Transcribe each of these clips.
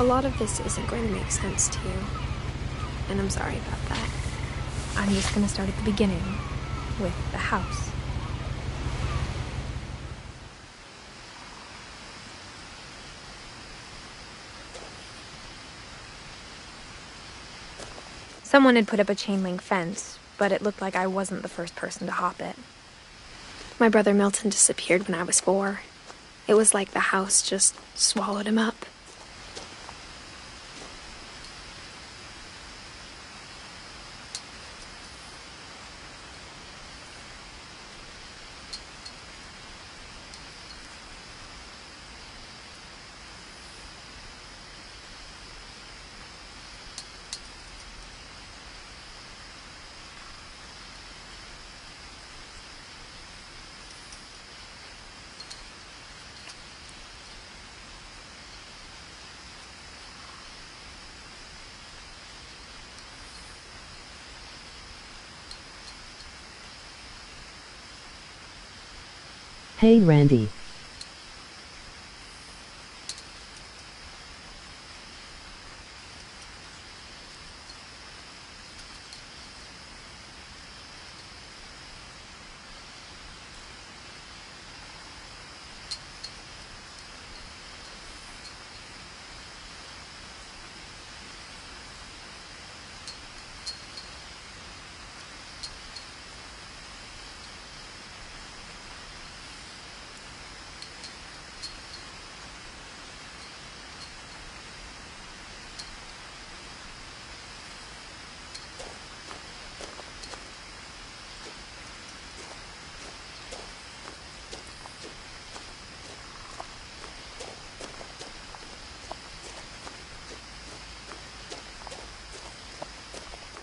A lot of this isn't going to make sense to you, and I'm sorry about that. I'm just going to start at the beginning, with the house. Someone had put up a chain-link fence, but it looked like I wasn't the first person to hop it. My brother Milton disappeared when I was 4. It was like the house just swallowed him up. Hey Randy.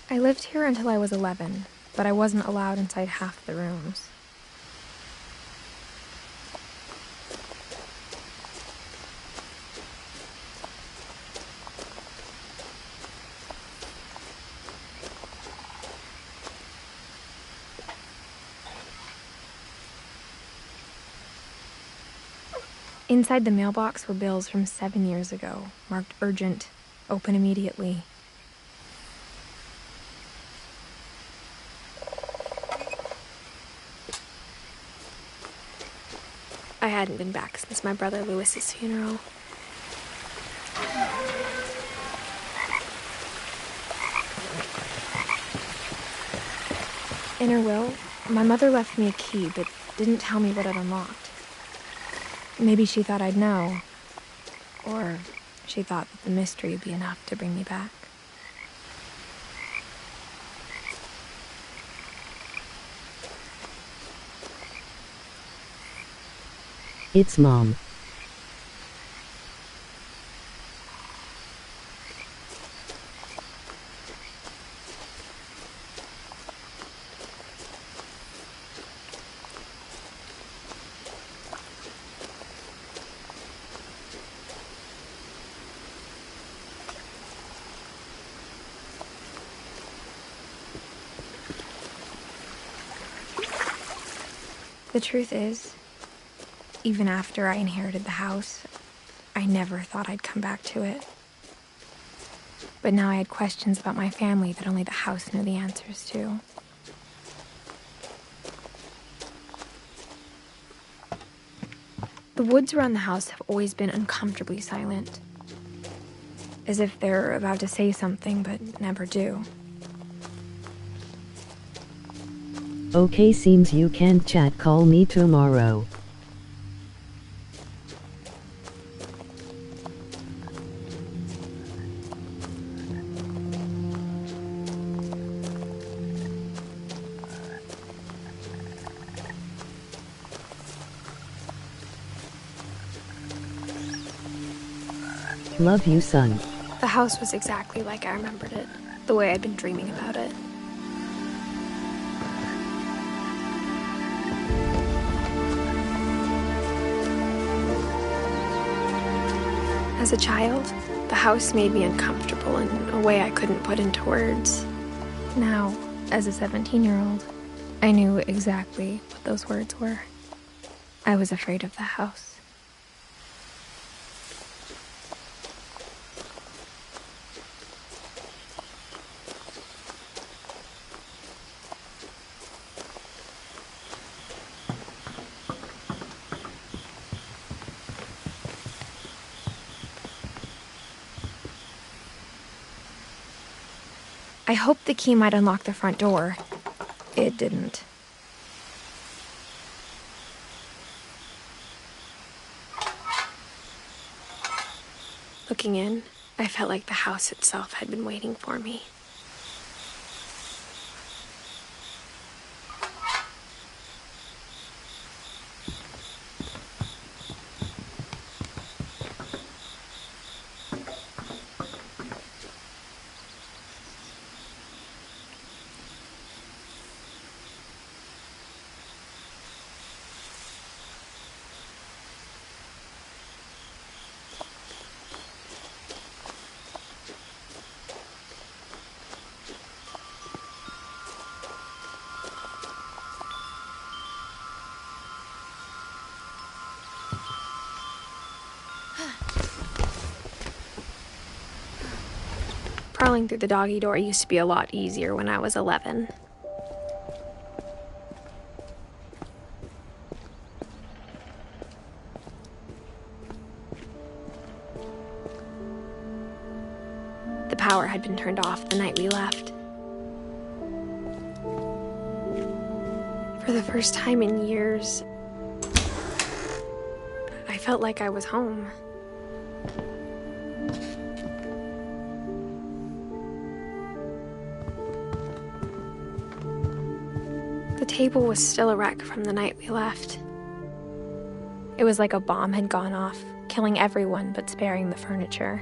I lived here until I was 11, but I wasn't allowed inside half the rooms. Inside the mailbox were bills from 7 years ago, marked urgent, open immediately. I hadn't been back since my brother Lewis's funeral. In her will, my mother left me a key, but didn't tell me what it unlocked. Maybe she thought I'd know, or she thought that the mystery would be enough to bring me back. It's Mom. The truth is, even after I inherited the house, I never thought I'd come back to it. But now I had questions about my family that only the house knew the answers to. The woods around the house have always been uncomfortably silent, as if they're about to say something but never do. Okay, seems you can't chat. Call me tomorrow. Love you, son. The house was exactly like I remembered it, the way I'd been dreaming about it. As a child, the house made me uncomfortable in a way I couldn't put into words. Now, as a 17-year-old, I knew exactly what those words were. I was afraid of the house. I hoped the key might unlock the front door. It didn't. Looking in, I felt like the house itself had been waiting for me. Crawling through the doggy door used to be a lot easier when I was 11. The power had been turned off the night we left. For the first time in years, I felt like I was home. The table was still a wreck from the night we left. It was like a bomb had gone off, killing everyone but sparing the furniture.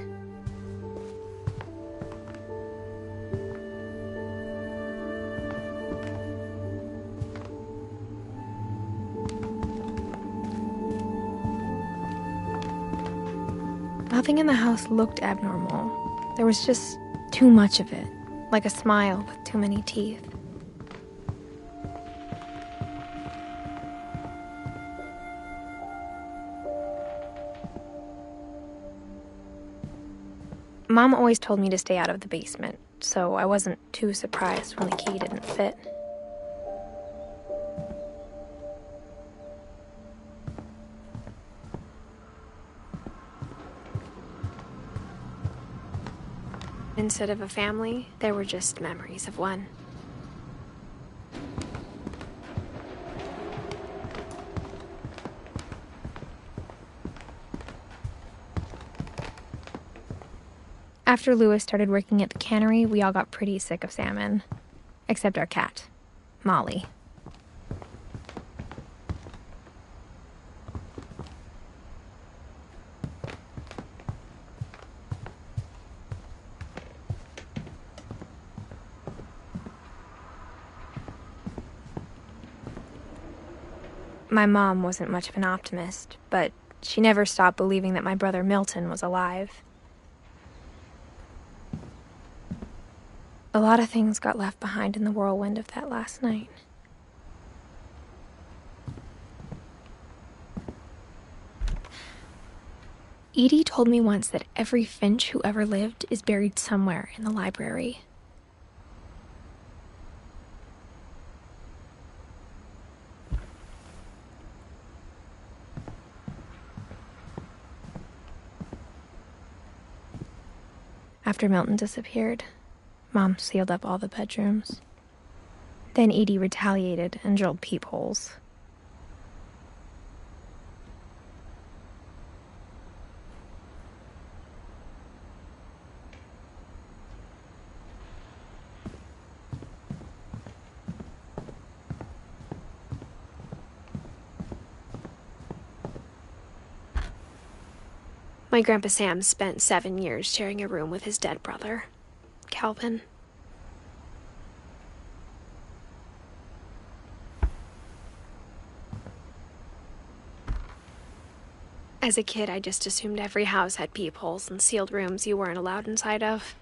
Nothing in the house looked abnormal. There was just too much of it, like a smile with too many teeth. Mom always told me to stay out of the basement, so I wasn't too surprised when the key didn't fit. Instead of a family, there were just memories of one. After Lewis started working at the cannery, we all got pretty sick of salmon. Except our cat, Molly. My mom wasn't much of an optimist, but she never stopped believing that my brother Milton was alive. A lot of things got left behind in the whirlwind of that last night. Edie told me once that every Finch who ever lived is buried somewhere in the library. After Milton disappeared, Mom sealed up all the bedrooms. Then Edie retaliated and drilled peepholes. My Grandpa Sam spent 7 years sharing a room with his dead brother, Calvin. As a kid, I just assumed every house had peepholes and sealed rooms you weren't allowed inside of.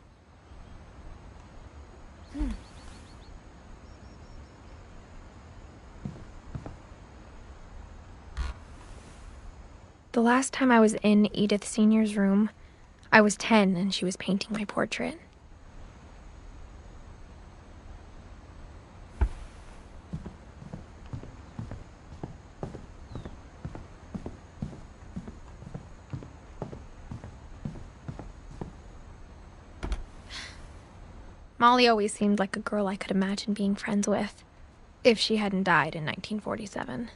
The last time I was in Edith Sr.'s room, I was 10 and she was painting my portrait. Molly always seemed like a girl I could imagine being friends with, if she hadn't died in 1947.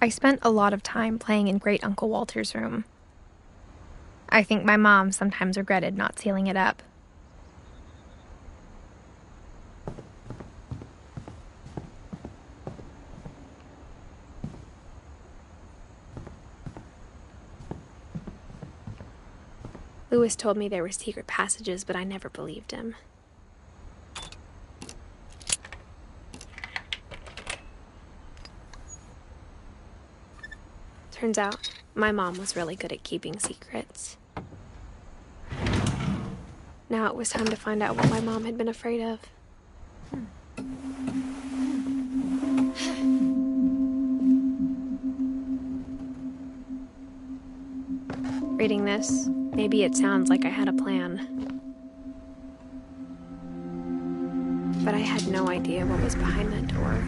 I spent a lot of time playing in Great Uncle Walter's room. I think my mom sometimes regretted not sealing it up. Louis told me there were secret passages, but I never believed him. Turns out, my mom was really good at keeping secrets. Now it was time to find out what my mom had been afraid of. Reading this, maybe it sounds like I had a plan. But I had no idea what was behind that door.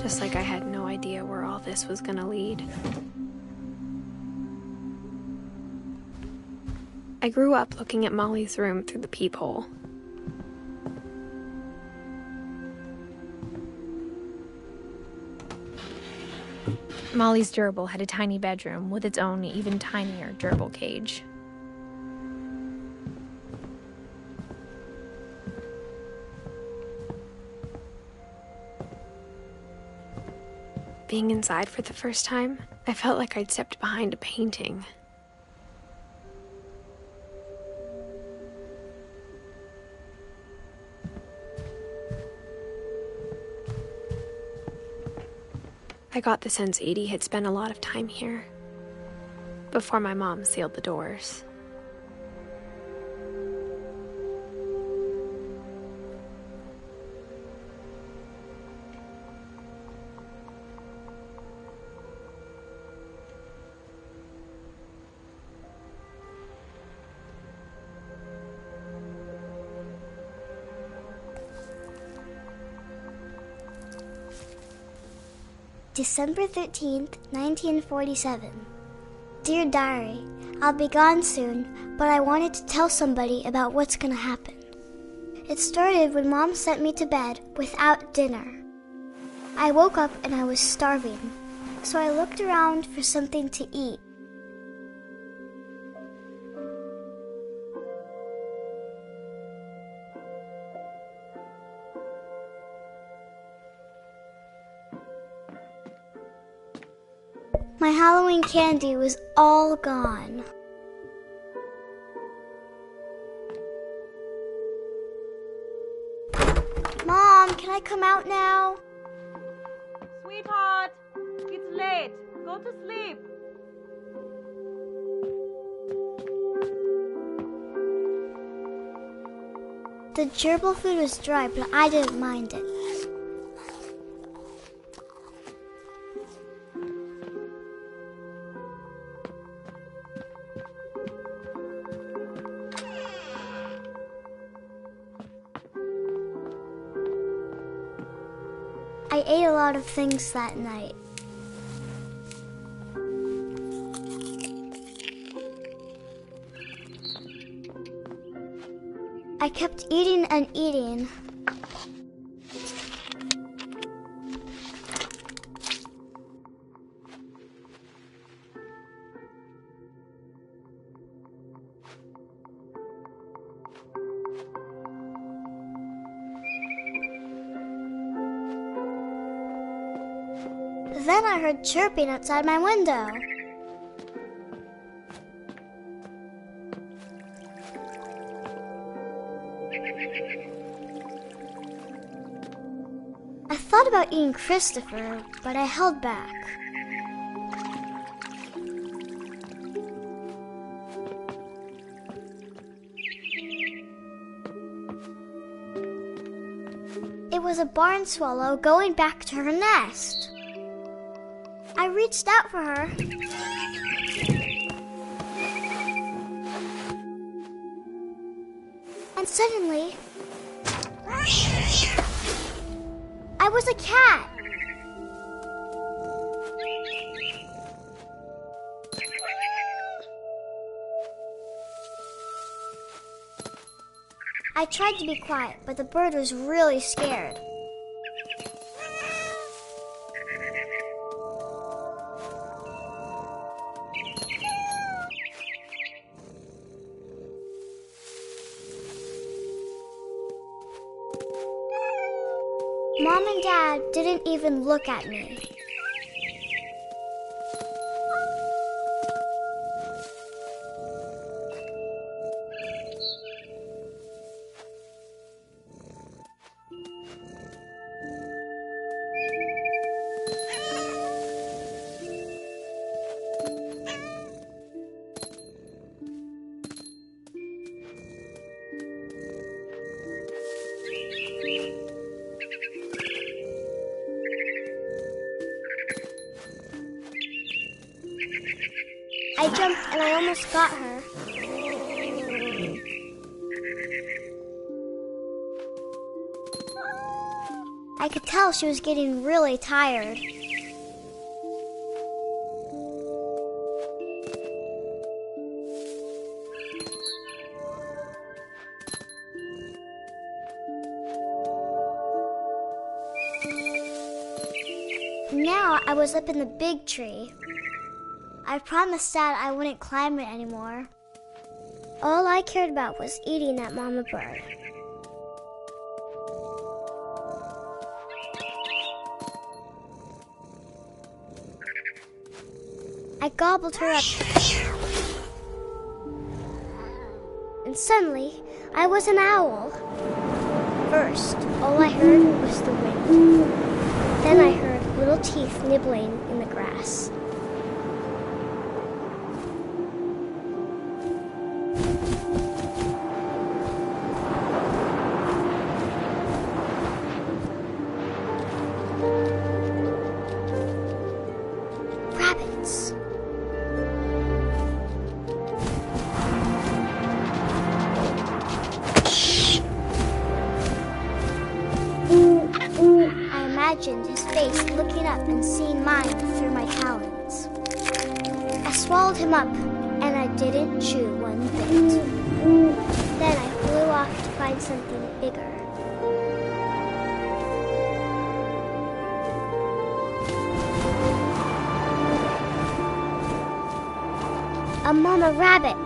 Just like I had no idea where all this was gonna lead. I grew up looking at Molly's room through the peephole. Molly's gerbil had a tiny bedroom with its own even tinier gerbil cage. Being inside for the first time, I felt like I'd stepped behind a painting. I got the sense Edie had spent a lot of time here, before my mom sealed the doors. December 13th, 1947. Dear Diary, I'll be gone soon, but I wanted to tell somebody about what's gonna happen. It started when Mom sent me to bed without dinner. I woke up and I was starving, so I looked around for something to eat. My Halloween candy was all gone. Mom, can I come out now? Sweetheart, it's late. Go to sleep. The gerbil food was dry, but I didn't mind it. I ate a lot of things that night. I kept eating and eating. Then I heard chirping outside my window. I thought about eating Christopher, but I held back. It was a barn swallow going back to her nest. I reached out for her. And suddenly, was a cat. I tried to be quiet, but the bird was really scared. Mom and Dad didn't even look at me. I jumped and I almost got her. I could tell she was getting really tired. Now I was up in the big tree. I promised Dad I wouldn't climb it anymore. All I cared about was eating that mama bird. I gobbled her up. And suddenly, I was an owl. First, all I heard was the wind. Then I heard little teeth nibbling in the grass. Rabbits. I imagined his face looking up and seeing mine through my talons. I swallowed him up, and I didn't chew one bit. Then I flew off to find something bigger. A mama rabbit.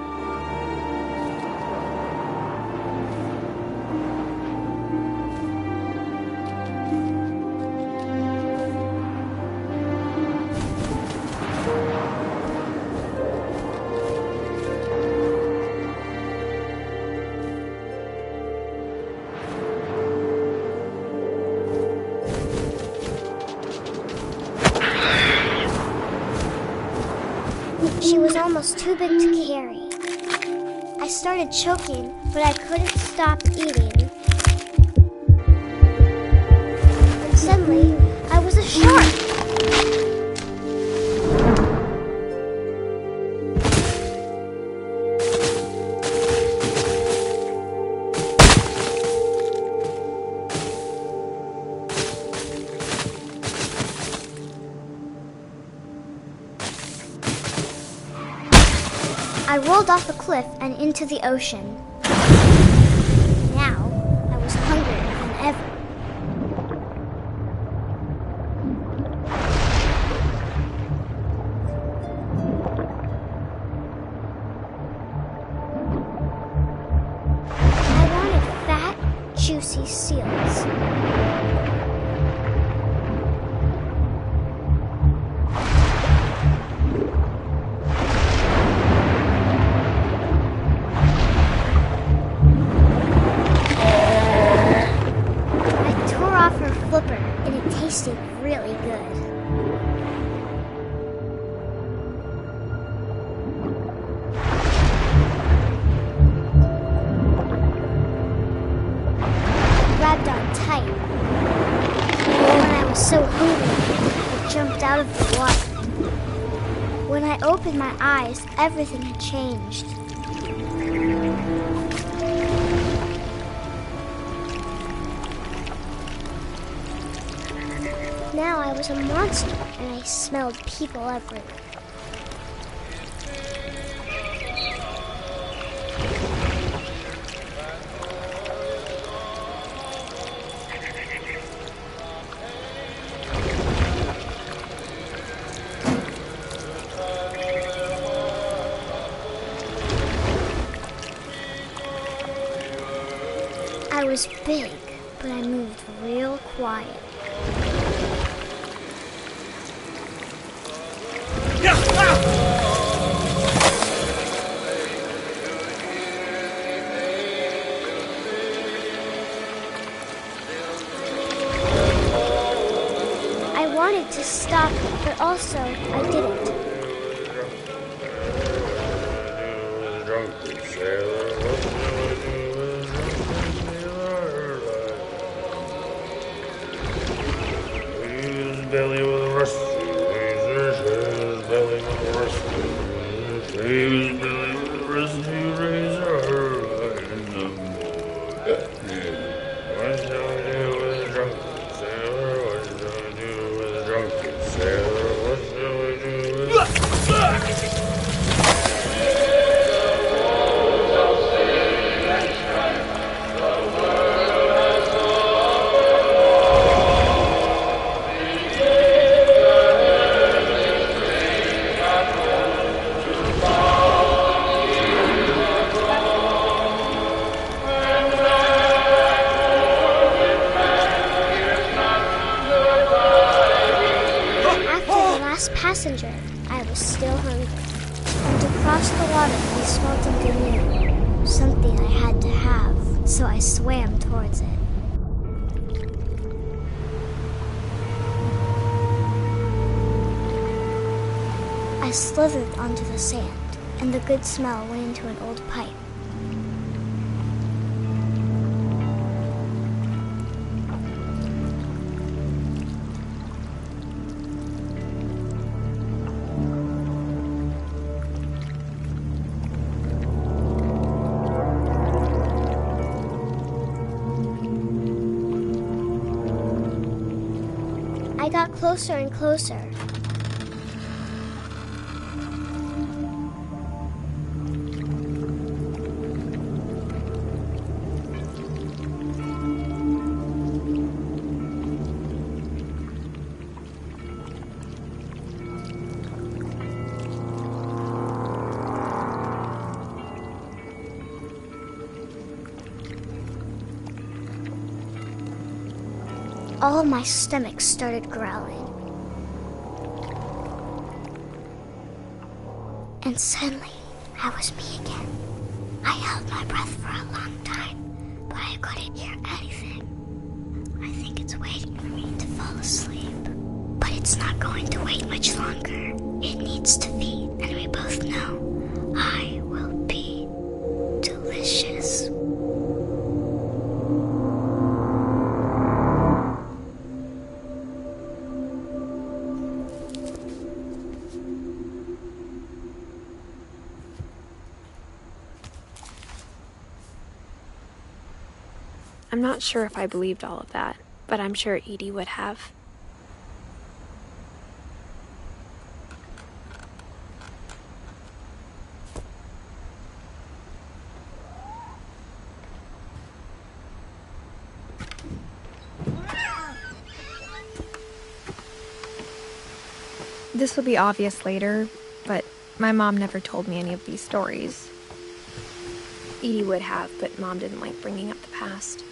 She was almost too big to carry. I started choking, but I couldn't stop eating. And suddenly, I was a shark. I rolled off a cliff and into the ocean. Now, I was hungrier than ever. I wanted fat, juicy seals. And it tasted really good. I grabbed on tight. When I was so hungry, I jumped out of the water. When I opened my eyes, everything had changed. Now I was a monster, and I smelled people everywhere. I was big, but I moved real quiet. I wanted to stop, but also I didn't. Belly with a rusty razor, his belly with a rusty razor, his belly with a rusty razor, and the what shall I do with a drunken sailor? What shall I do with a drunken sailor? What shall I do with passenger, I was still hungry. And to cross the water, I smelled a canoe, something I had to have, so I swam towards it. I slithered onto the sand, and the good smell went into an old pipe. I got closer and closer. All of my stomach started growling. And suddenly, I was me again. I held my breath for a long time, but I couldn't hear anything. I think it's waiting for me to fall asleep. But it's not going to wait much longer. It needs to feed, and we both know I will be delicious. I'm not sure if I believed all of that, but I'm sure Edie would have. This will be obvious later, but my mom never told me any of these stories. Edie would have, but Mom didn't like bringing up the past.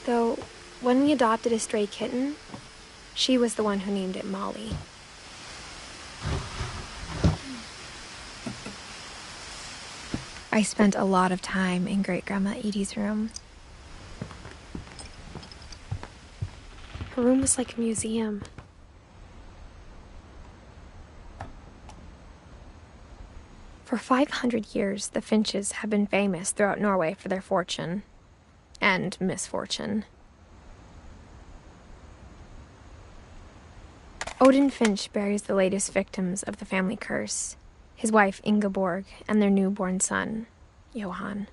Though, when we adopted a stray kitten, she was the one who named it Molly. I spent a lot of time in Great-Grandma Edie's room. Her room was like a museum. For 500 years, the Finches have been famous throughout Norway for their fortune and misfortune. Odin Finch buries the latest victims of the family curse, his wife Ingeborg and their newborn son, Johan.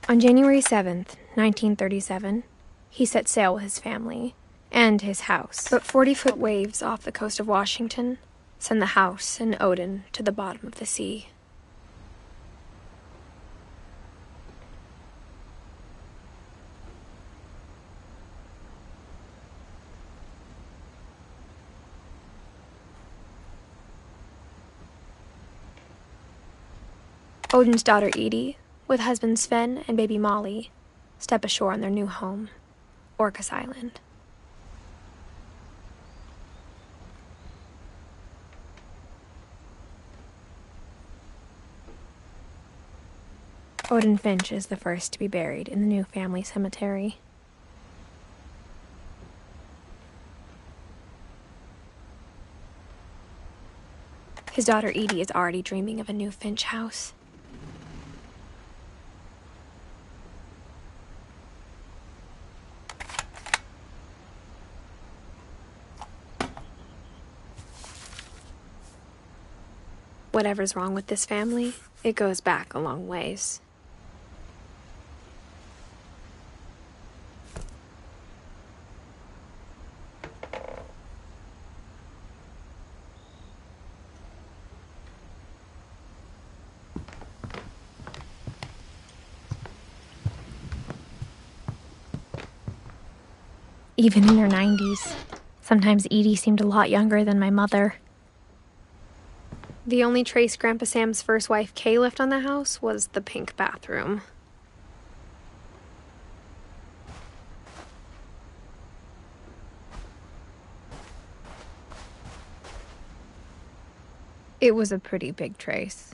On January 7th, 1937, he set sail with his family and his house. But 40-foot waves off the coast of Washington send the house and Odin to the bottom of the sea. Odin's daughter Edie, with husband Sven and baby Molly, step ashore on their new home, Orcas Island. Odin Finch is the first to be buried in the new family cemetery. His daughter Edie is already dreaming of a new Finch house. Whatever's wrong with this family, it goes back a long ways. Even in her 90s, sometimes Edie seemed a lot younger than my mother. The only trace Grandpa Sam's first wife, Kay, left on the house was the pink bathroom. It was a pretty big trace.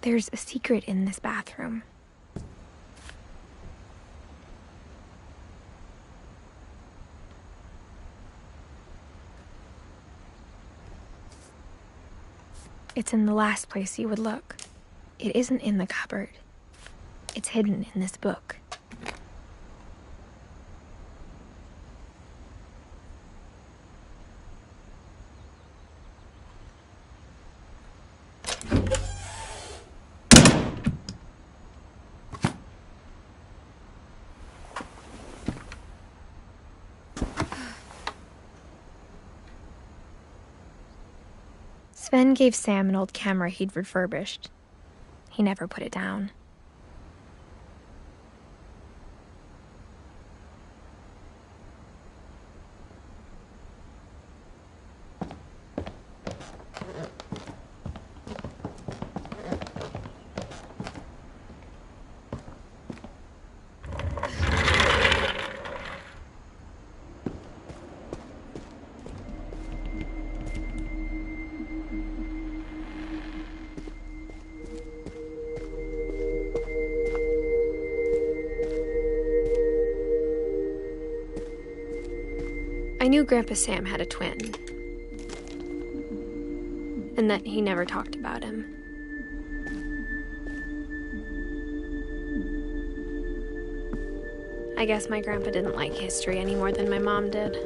There's a secret in this bathroom. It's in the last place you would look. It isn't in the cupboard. It's hidden in this book. Sven gave Sam an old camera he'd refurbished. He never put it down. I knew Grandpa Sam had a twin, and that he never talked about him. I guess my grandpa didn't like history any more than my mom did.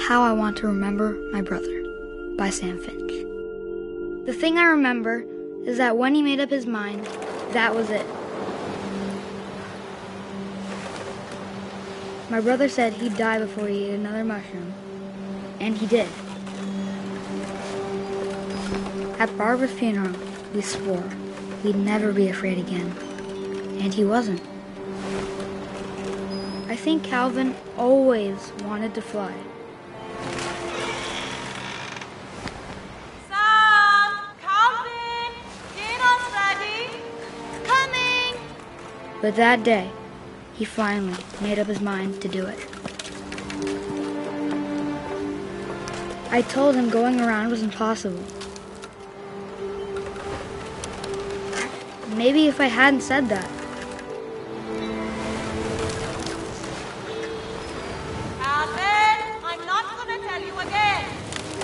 How I Want to Remember My Brother by Sam Finch. The thing I remember is that when he made up his mind, that was it. My brother said he'd die before he ate another mushroom, and he did. At Barbara's funeral, we swore we'd never be afraid again, and he wasn't. I think Calvin always wanted to fly. But that day, he finally made up his mind to do it. I told him going around was impossible. Maybe if I hadn't said that,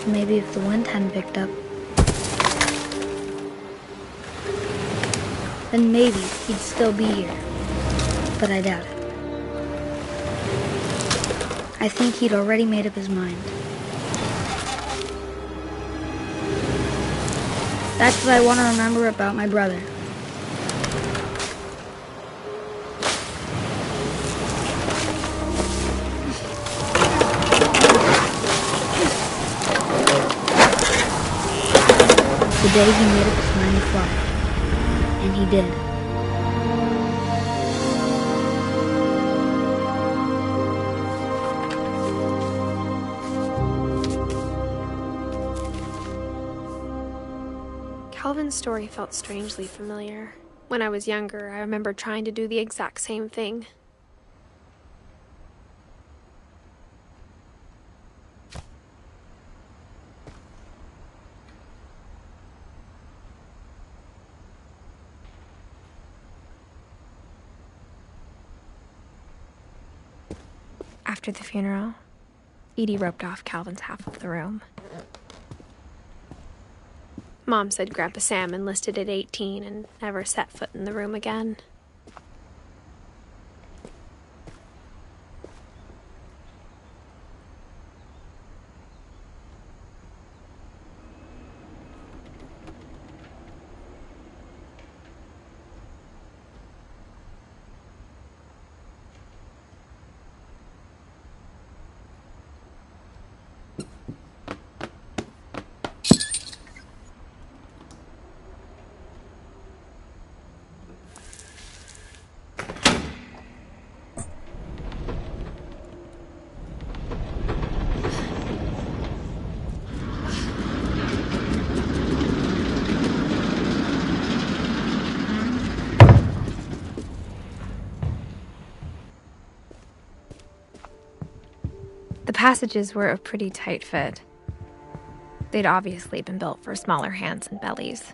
Maybe if the wind hadn't picked up, then maybe he'd still be here. But I doubt it. I think he'd already made up his mind. That's what I want to remember about my brother. The day he made up his mind to fly. And he did. Calvin's story felt strangely familiar. When I was younger, I remember trying to do the exact same thing. After the funeral, Edie roped off Calvin's half of the room. Mom said Grandpa Sam enlisted at 18 and never set foot in the room again. The passages were a pretty tight fit. They'd obviously been built for smaller hands and bellies.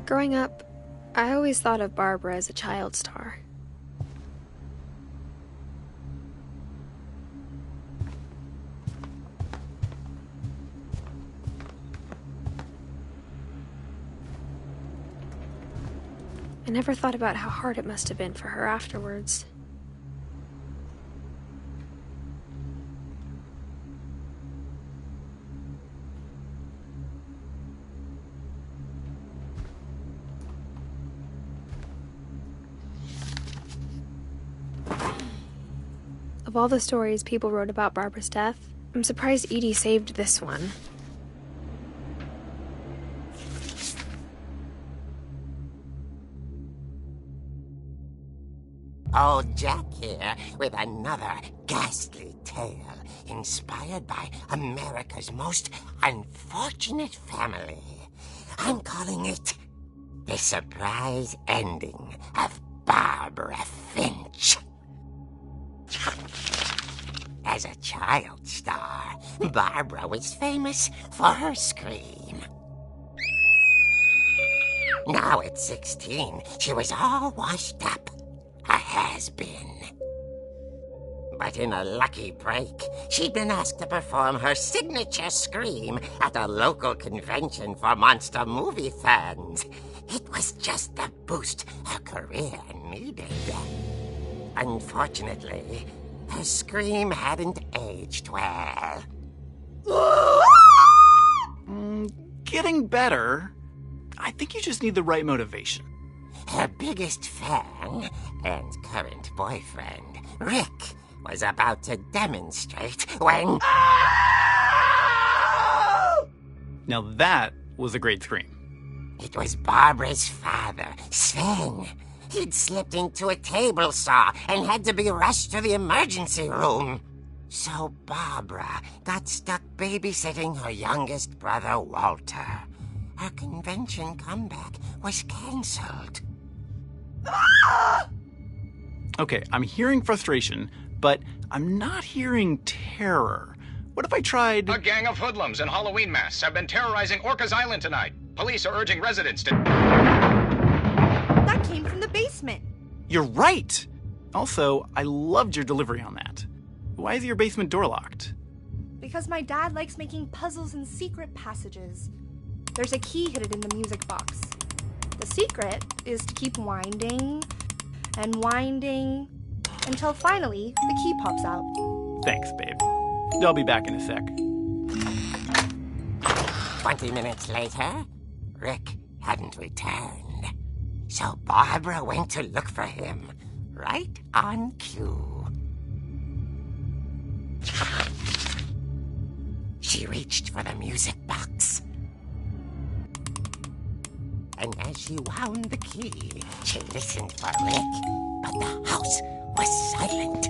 Growing up, I always thought of Barbara as a child star. I never thought about how hard it must have been for her afterwards. Of all the stories people wrote about Barbara's death, I'm surprised Edie saved this one. Old Jack here with another ghastly tale inspired by America's most unfortunate family. I'm calling it The Surprise Ending of Barbara Finch. As a child star, Barbara was famous for her scream. Now at 16, she was all washed up. A has-been. But in a lucky break, she'd been asked to perform her signature scream at a local convention for monster movie fans. It was just the boost her career needed. Unfortunately, her scream hadn't aged well. Getting better. I think you just need the right motivation. Her biggest fan and current boyfriend, Rick, was about to demonstrate when... Now that was a great scream. It was Barbara's father, Sven. He'd slipped into a table saw and had to be rushed to the emergency room. So Barbara got stuck babysitting her youngest brother, Walter. Her convention comeback was cancelled. Okay, I'm hearing frustration, but I'm not hearing terror. What if I tried... A gang of hoodlums in Halloween masks have been terrorizing Orcas Island tonight. Police are urging residents to... That came from the basement. You're right! Also, I loved your delivery on that. Why is your basement door locked? Because my dad likes making puzzles and secret passages. There's a key hidden in the music box. The secret is to keep winding and winding until finally the key pops out. Thanks, babe. I'll be back in a sec. 20 minutes later, Rick hadn't returned. So Barbara went to look for him, right on cue. She reached for the music box. And as she wound the key, she listened for Rick, but the house was silent.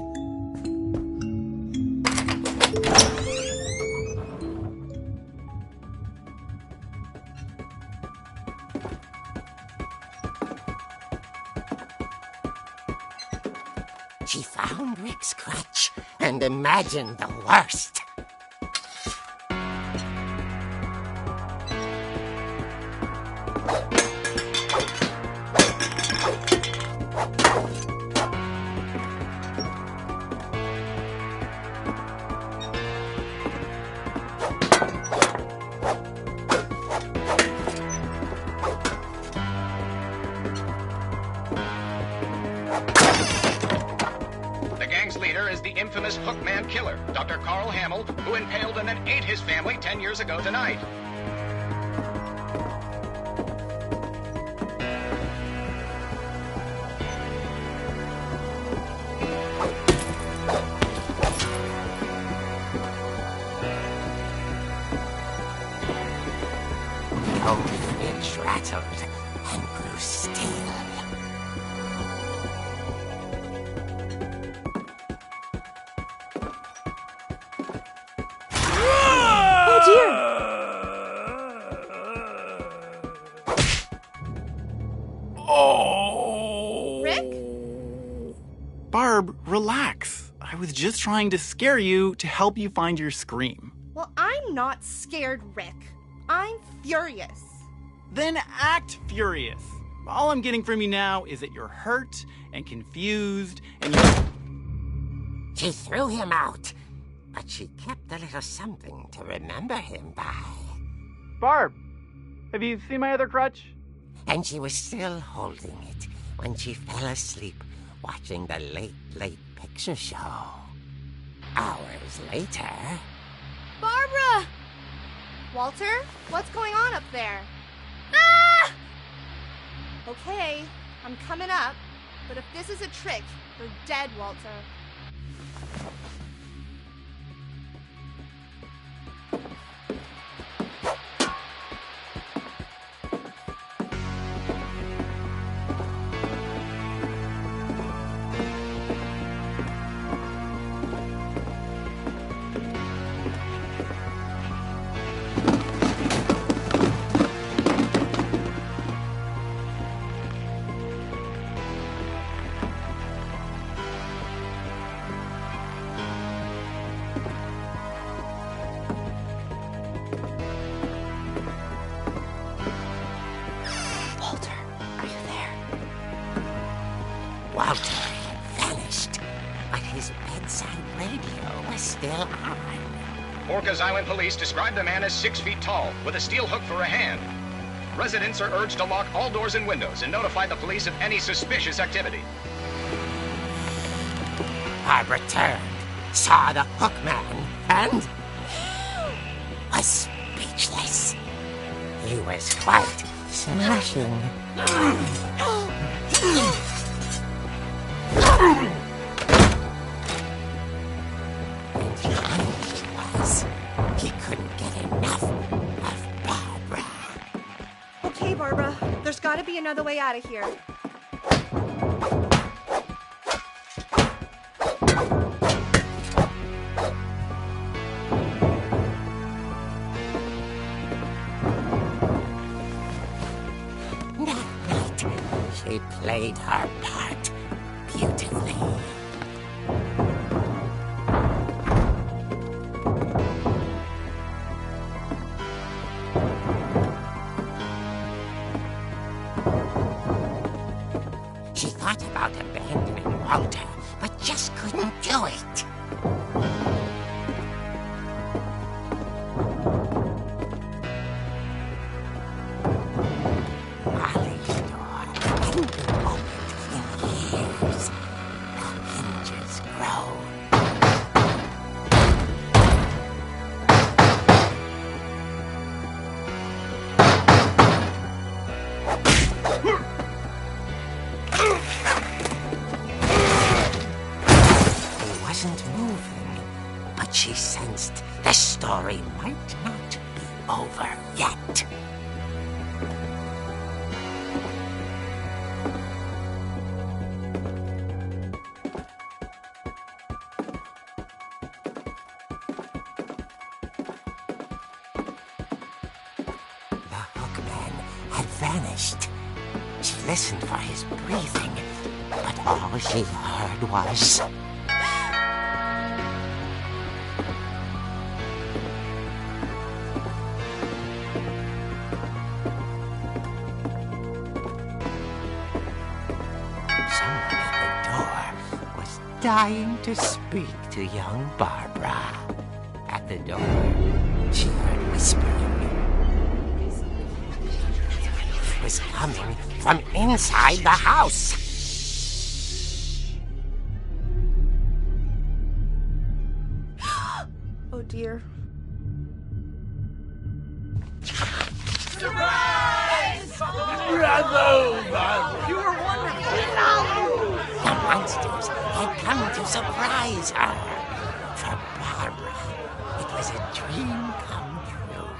She found Rick's crutch and imagined the worst. Infamous Hookman killer, Dr. Carl Hamill, who impaled and then ate his family 10 years ago tonight. Oh, it rattled and grew still. Barb, relax. I was just trying to scare you to help you find your scream. Well, I'm not scared, Rick. I'm furious. Then act furious. All I'm getting from you now is that you're hurt and confused and you... She threw him out, but she kept a little something to remember him by. Barb, have you seen my other crutch? And she was still holding it when she fell asleep watching the late picture show. Hours later... Barbara! Walter, what's going on up there? Ah! Okay, I'm coming up, but if this is a trick, you're dead, Walter. Walter had vanished, but his bedside radio was still on. Orcas Island police describe the man as 6 feet tall, with a steel hook for a hand. Residents are urged to lock all doors and windows and notify the police of any suspicious activity. Barbara turned, saw the hook man, and was speechless. He was quite smashing. He couldn't get enough of Barbara. Okay, Barbara, there's got to be another way out of here. That night, she played her part beautifully. sensed the story might not be over yet. The hookman had vanished. She listened for his breathing, but all she heard was... Someone at the door was dying to speak to young Barbara. At the door, she heard whispering. It was coming from inside the house. Oh dear. Surprise! Bravo, Barbara! You were wonderful! The monsters had come to surprise her. For Barbara, it was a dream come true.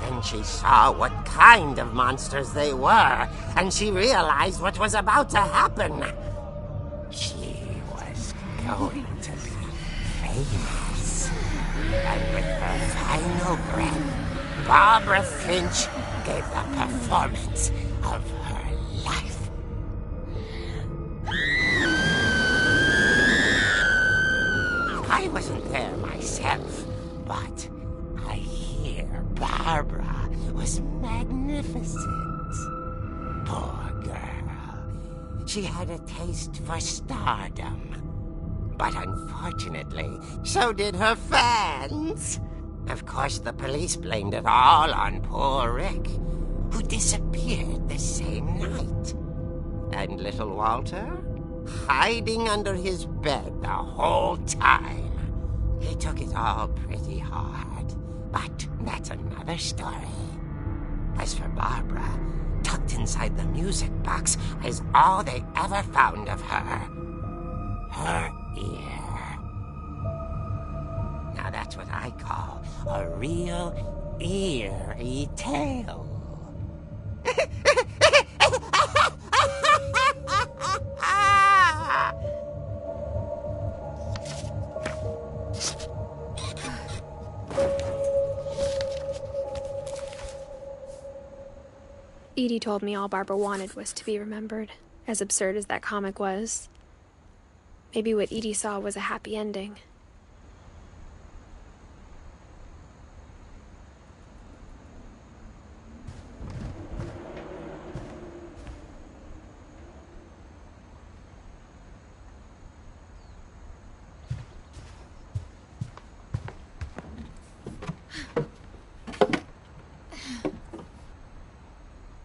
Then she saw what kind of monsters they were, and she realized what was about to happen. She was going to be famous. And with her final breath, Barbara Finch gave the performance of her life. I wasn't there myself, but I hear Barbara was magnificent. Poor girl. She had a taste for stardom. But unfortunately, so did her fans. Of course, the police blamed it all on poor Rick, who disappeared the same night. And little Walter, hiding under his bed the whole time. He took it all pretty hard, but that's another story. As for Barbara, tucked inside the music box is all they ever found of her. Her ear. Now that's what I call a real eerie tale. Edie told me all Barbara wanted was to be remembered, as absurd as that comic was. Maybe what Edie saw was a happy ending.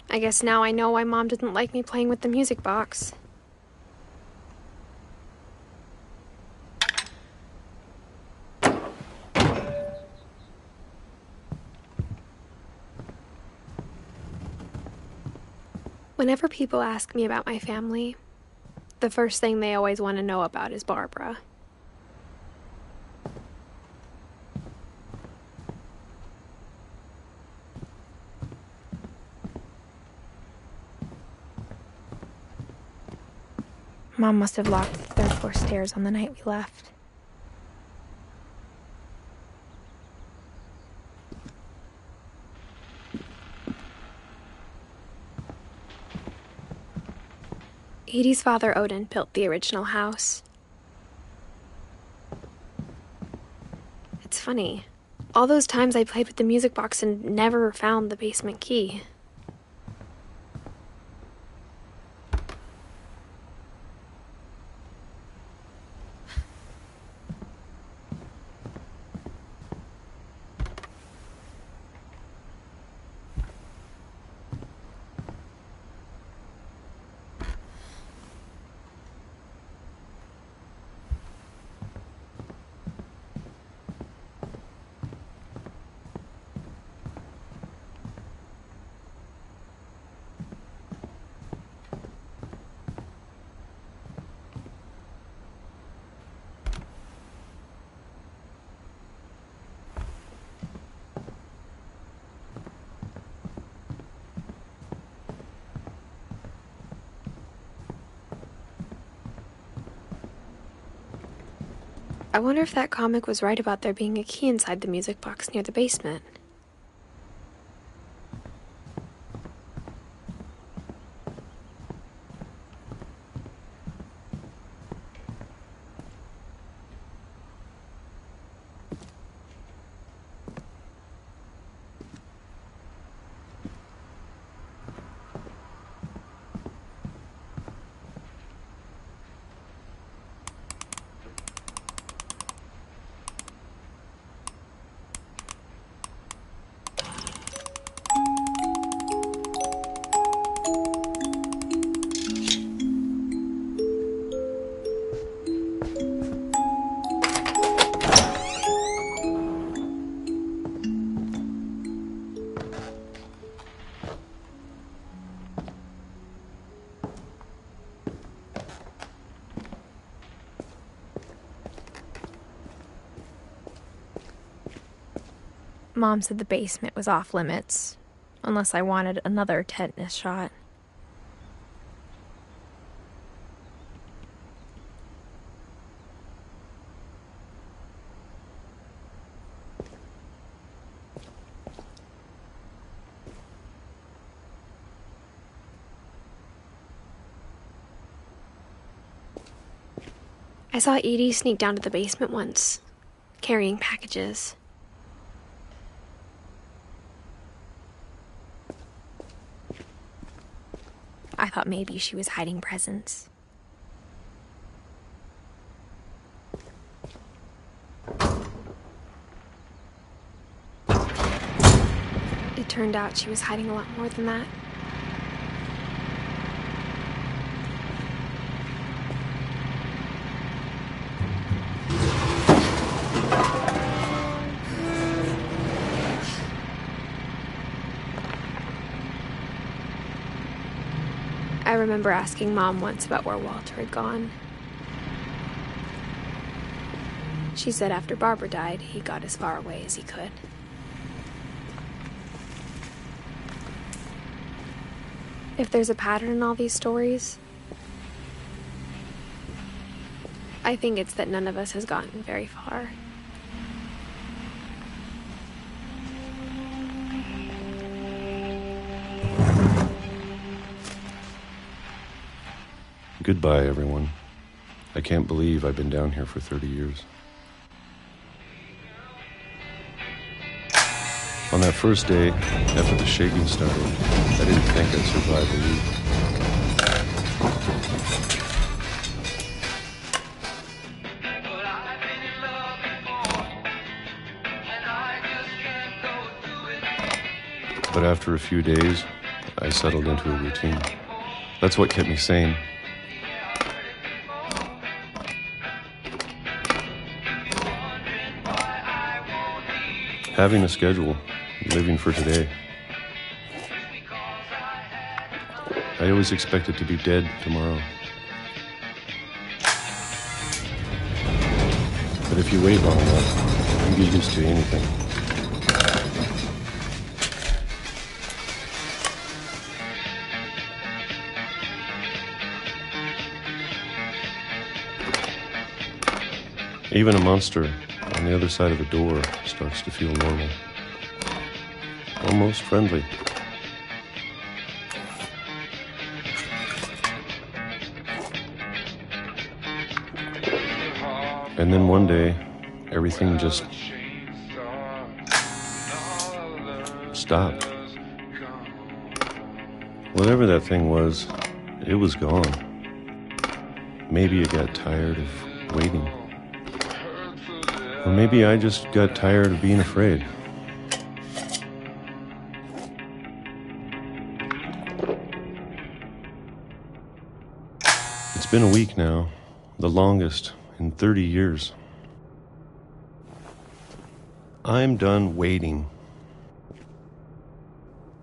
I guess now I know why Mom didn't like me playing with the music box. Whenever people ask me about my family, the first thing they always want to know about is Barbara. Mom must have locked the third floor stairs on the night we left. Edie's father, Odin, built the original house. It's funny. All those times I played with the music box and never found the basement key. I wonder if that comic was right about there being a key inside the music box near the basement. Mom said the basement was off limits, unless I wanted another tetanus shot. I saw Edie sneak down to the basement once, carrying packages. I thought maybe she was hiding presents. It turned out she was hiding a lot more than that. I remember asking Mom once about where Walter had gone. She said after Barbara died, he got as far away as he could. If there's a pattern in all these stories, I think it's that none of us has gotten very far. Goodbye, everyone. I can't believe I've been down here for 30 years. On that first day, after the shaking started, I didn't think I'd survive a week. But after a few days, I settled into a routine. That's what kept me sane. Having a schedule, living for today. I always expected to be dead tomorrow. But if you wait long enough, you get used to anything. Even a monster on the other side of the door starts to feel normal. Almost friendly. And then one day, everything just stopped. Whatever that thing was, it was gone. Maybe it got tired of waiting. Or maybe I just got tired of being afraid. It's been a week now, the longest in 30 years. I'm done waiting.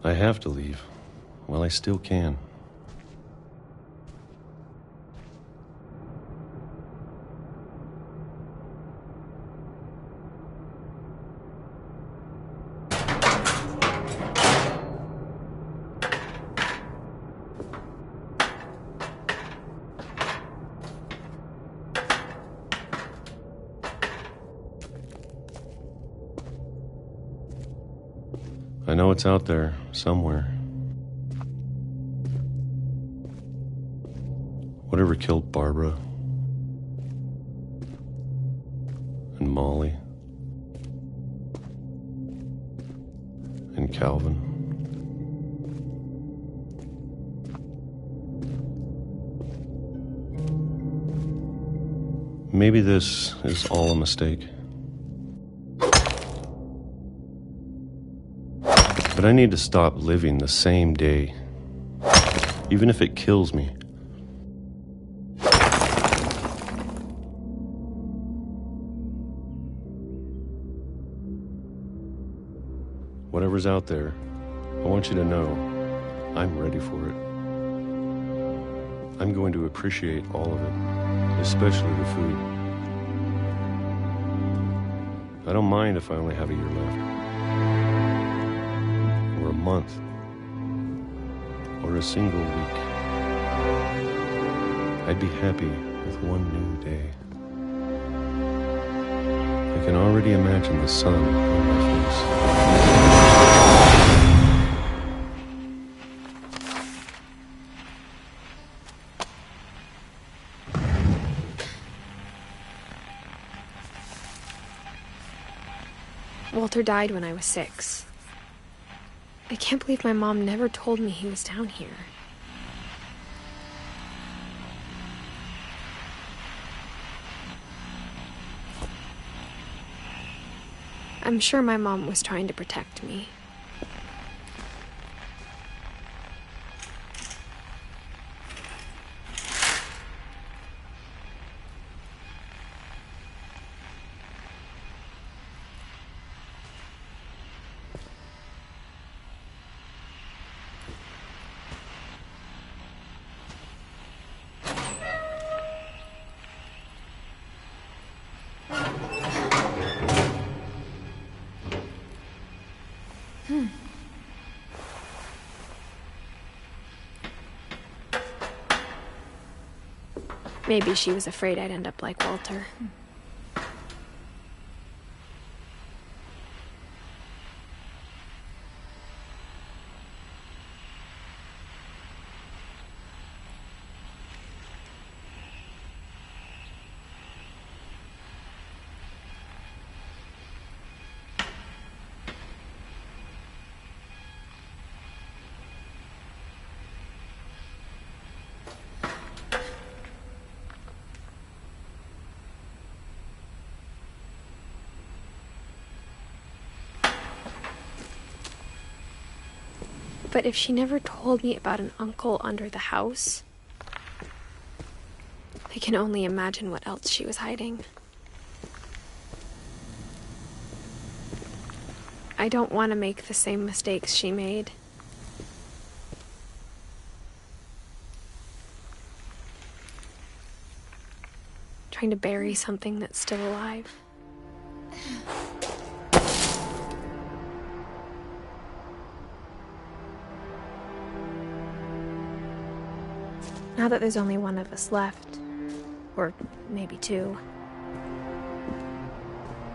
I have to leave while I still can. I know it's out there somewhere. Whatever killed Barbara and Molly and Calvin. Maybe this is all a mistake. But I need to stop living the same day, even if it kills me. Whatever's out there, I want you to know I'm ready for it. I'm going to appreciate all of it, especially the food. I don't mind if I only have a year left, or a month, or a single week. I'd be happy with one new day. I can already imagine the sun on my face. Walter died when I was 6. I can't believe my mom never told me he was down here. I'm sure my mom was trying to protect me. Maybe she was afraid I'd end up like Walter. But if she never told me about an uncle under the house, I can only imagine what else she was hiding. I don't want to make the same mistakes she made. Trying to bury something that's still alive. Now that there's only one of us left, or maybe two,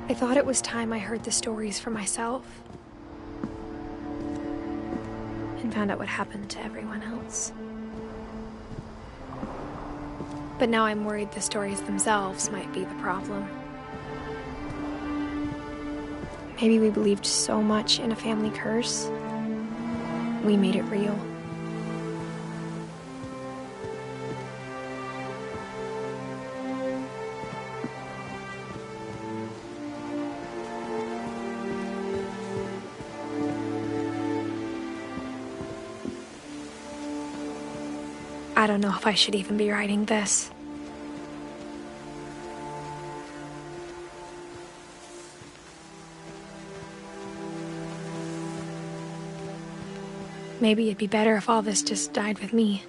I thought it was time I heard the stories for myself and found out what happened to everyone else. But now I'm worried the stories themselves might be the problem. Maybe we believed so much in a family curse, we made it real. I don't know if I should even be writing this. Maybe it'd be better if all this just died with me.